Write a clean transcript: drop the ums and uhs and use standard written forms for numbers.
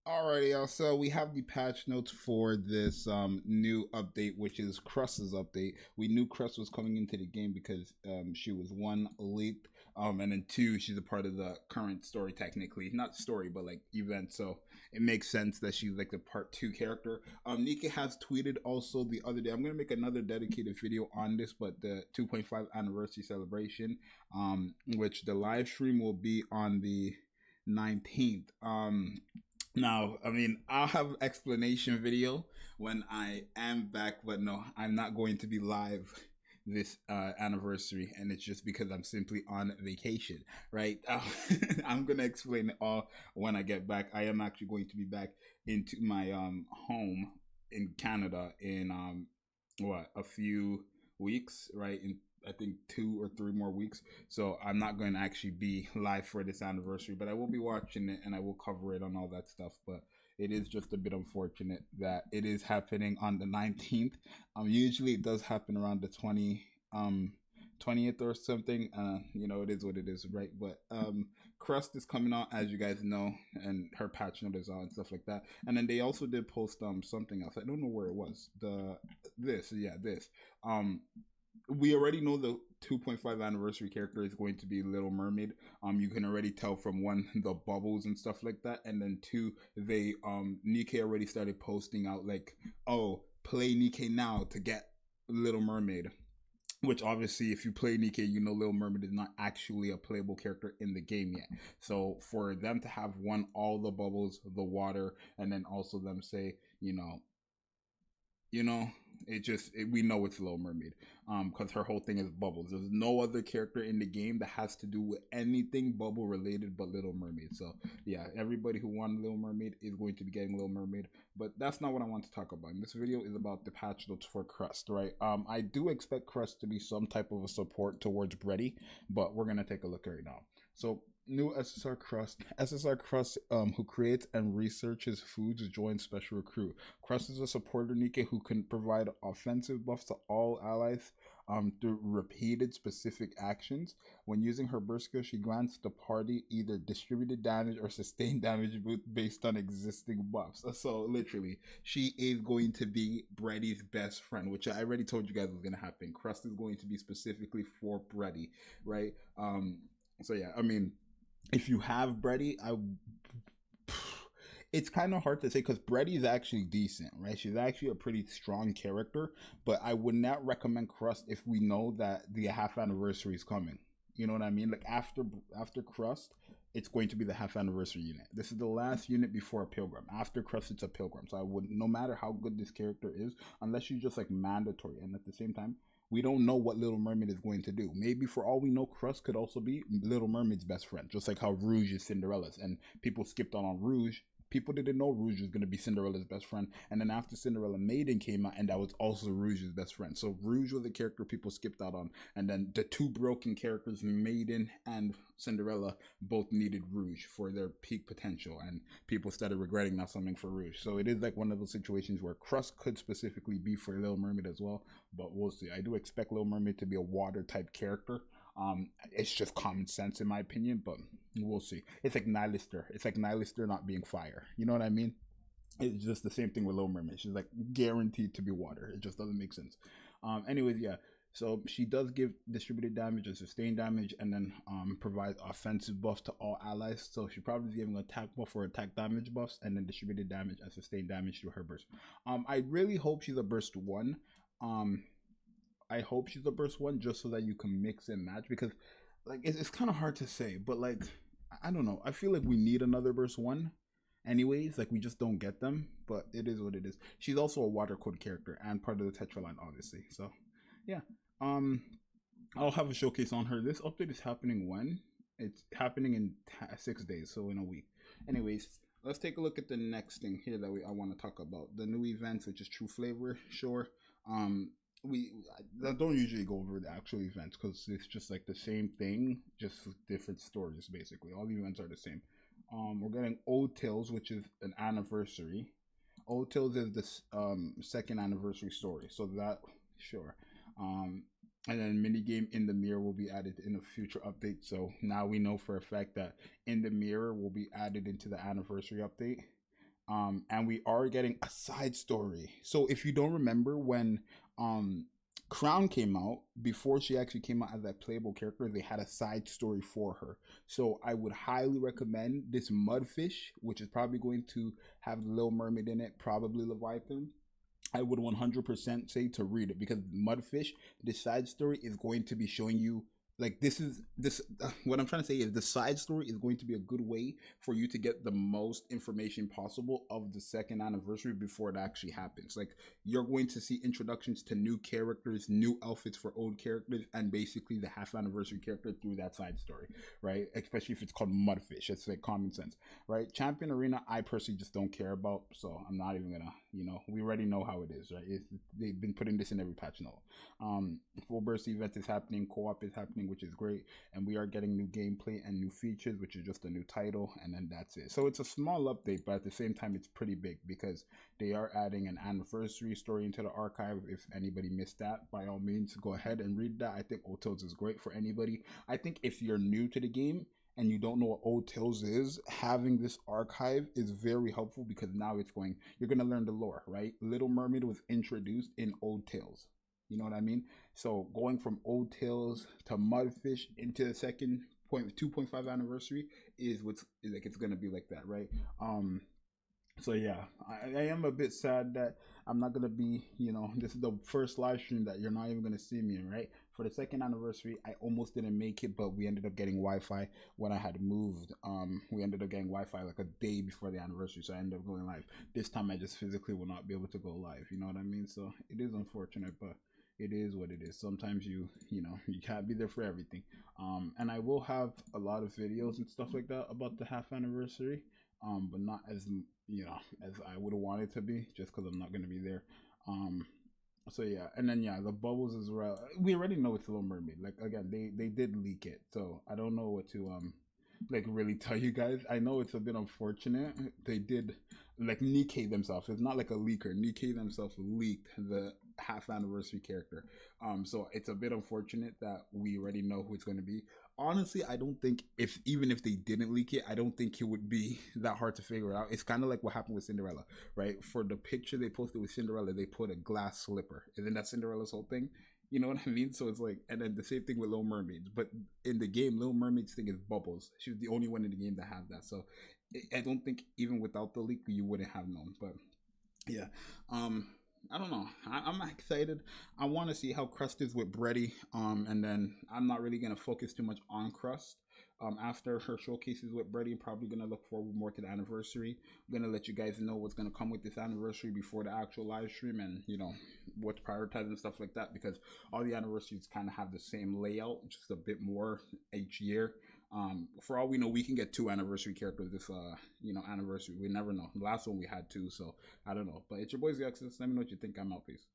Alrighty, y'all. So we have the patch notes for this new update, which is Crust's update. We knew Crust was coming into the game because she was one leaked, and then two, she's a part of the current story technically, not story, but like event. So it makes sense that she's like the part two character. Nikke has tweeted also the other day. I'm gonna make another dedicated video on this, but the 2.5 anniversary celebration, which the live stream will be on the 19th. Now, I mean, I'll have explanation video when I am back, but no, I'm not going to be live this anniversary, and it's just because I'm simply on vacation, right? I'm gonna explain it all when I get back. I am actually going to be back into my home in Canada in what, a few weeks, right? In I think 2 or 3 more weeks. So I'm not going to actually be live for this anniversary, but I will be watching it and I will cover it on all that stuff. But it is just a bit unfortunate that it is happening on the 19th. Usually it does happen around the 20th or something. It is what it is, right? But Crust is coming out, as you guys know, and her patch note is out and stuff like that. And then they also did post something else. I don't know where it was. This. We already know the 2.5 anniversary character is going to be Little Mermaid. You can already tell from one, the bubbles and stuff like that, and then two, they Nikke already started posting out like, oh, play Nikke now to get Little Mermaid. Which obviously, if you play Nikke, you know Little Mermaid is not actually a playable character in the game yet. So for them to have won all the bubbles, the water, and then also them say, you know, we know it's Little Mermaid, because her whole thing is bubbles. There's no other character in the game that has to do with anything bubble related but Little Mermaid. So yeah, everybody who wanted Little Mermaid is going to be getting Little Mermaid, but that's not what I want to talk about. This video is about the patch notes for Crust, right? I do expect Crust to be some type of a support towards Bready, but we're gonna take a look right now. So new SSR Crust. SSR Crust, who creates and researches foods, joins special recruit. Crust is a supporter Nikke who can provide offensive buffs to all allies through repeated specific actions. When using her burst skill, she grants the party either distributed damage or sustained damage based on existing buffs. So literally, she is going to be Bready'S best friend, which I already told you guys was going to happen. Crust is going to be specifically for Bready, right? So yeah, I mean, if you have Bready, it's kind of hard to say because Bready is actually decent, right? She's actually a pretty strong character, but I would not recommend Crust if we know that the half anniversary is coming. You know what I mean? Like after Crust, it's going to be the half anniversary unit. This is the last unit before a pilgrim. After Crust, it's a pilgrim. So I would, no matter how good this character is, unless she's just like mandatory, and at the same time, we don't know what Little Mermaid is going to do. Maybe for all we know, Crust could also be Little Mermaid's best friend, just like how Rouge is Cinderella's. And people skipped on Rouge. People didn't know Rouge was going to be Cinderella's best friend. And then after Cinderella Maiden came out, and that was also Rouge's best friend. So Rouge was the character people skipped out on. And then the two broken characters, Maiden and Cinderella, both needed Rouge for their peak potential. And people started regretting not something for Rouge. So it is like one of those situations where Crust could specifically be for Little Mermaid as well. But we'll see. I do expect Little Mermaid to be a water type character. It's just common sense in my opinion, but we'll see. It's like Nylister. It's like Nylister not being fire. You know what I mean? It's just the same thing with Little Mermaid. She's like guaranteed to be water. It just doesn't make sense. Anyways, yeah. So she does give distributed damage and sustained damage, and then provides offensive buffs to all allies. So she probably is giving attack buff or attack damage buffs, and then distributed damage and sustained damage through her burst. I really hope she's a burst one. I hope she's a burst one just so that you can mix and match, because like it's kind of hard to say, but like I don't know. I feel like we need another burst one anyways, like we just don't get them, but it is what it is. She's also a water code character and part of the Tetra line, obviously. So yeah, I'll have a showcase on her. This update is happening when? It's happening in 6 days, so in a week. Anyways, let's take a look at the next thing here that I want to talk about. The new events, which is True Flavor. Sure. I don't usually go over the actual events because it's just like the same thing, just different stories basically. All the events are the same. We're getting Old Tales, which is an anniversary. Old Tales is this second anniversary story, so that sure. And then minigame in the mirror will be added in a future update. So now we know for a fact that in the mirror will be added into the anniversary update. And we are getting a side story. So if you don't remember when Crown came out, before she actually came out as that playable character, they had a side story for her. So I would highly recommend this Mudfish, which is probably going to have the Little Mermaid in it, probably Leviathan. I would 100% say to read it, because Mudfish, this side story is going to be showing you, like, what I'm trying to say is the side story is going to be a good way for you to get the most information possible of the second anniversary before it actually happens. Like, you're going to see introductions to new characters, new outfits for old characters, and basically the half anniversary character through that side story, right? Especially if it's called Mudfish. It's like common sense, right? Champion Arena, I personally just don't care about, so I'm not even gonna, we already know how it is, right? They've been putting this in every patch note. Full burst event is happening, co-op is happening, which is great, and we are getting new gameplay and new features, which is just a new title, and then that's it. So it's a small update, but at the same time it's pretty big, because they are adding an anniversary story into the archive. If anybody missed that, by all means go ahead and read that. I think Old Tales is great for anybody. I think if you're new to the game and you don't know what Old Tales is, having this archive is very helpful, because now you're going to learn the lore, right? Little Mermaid was introduced in Old Tales. You know what I mean? So going from Old Tales to Mudfish into the second 2.5 anniversary is like, it's gonna be like that, right? So yeah, I am a bit sad that I'm not gonna be, this is the first live stream that you're not even gonna see me in, right? For the second anniversary, I almost didn't make it, but we ended up getting Wi-Fi when I had moved. We ended up getting Wi-Fi like a day before the anniversary, so I ended up going live. This time I just physically will not be able to go live, you know what I mean? So it is unfortunate, but it is what it is. Sometimes you can't be there for everything. And I will have a lot of videos and stuff like that about the half anniversary, but not as as I would want it to be, just because I'm not going to be there. So yeah, and then yeah, the bubbles as well. We already know it's Little Mermaid. Like, again, they did leak it, so I don't know what to like really tell you guys. I know it's a bit unfortunate. They did, like, Nikke themselves. It's not like a leaker. Nikke themselves leaked the half anniversary character. So it's a bit unfortunate that we already know who it's going to be. Honestly, I don't think, even if they didn't leak it, I don't think it would be that hard to figure it out. It's kind of like what happened with Cinderella, right? For the picture they posted with Cinderella, they put a glass slipper. Isn't that Cinderella's whole thing? You know what I mean? So it's like, and then the same thing with Little Mermaids. But in the game, Little Mermaid's thing is bubbles. She was the only one in the game that had that. So I don't think even without the leak, you wouldn't have known. But yeah, I don't know. I'm excited. I want to see how Crust is with Bready. And then I'm not really gonna focus too much on Crust. After her showcases with Bready, I'm probably gonna look forward more to the anniversary. I'm gonna let you guys know what's gonna come with this anniversary before the actual live stream, and what to prioritize and stuff like that, because all the anniversaries kind of have the same layout, just a bit more each year. For all we know, we can get 2 anniversary characters this anniversary. We never know. The last one we had 2, so I don't know. But it's your boy Zxous. Let me know what you think. I'm out. Peace.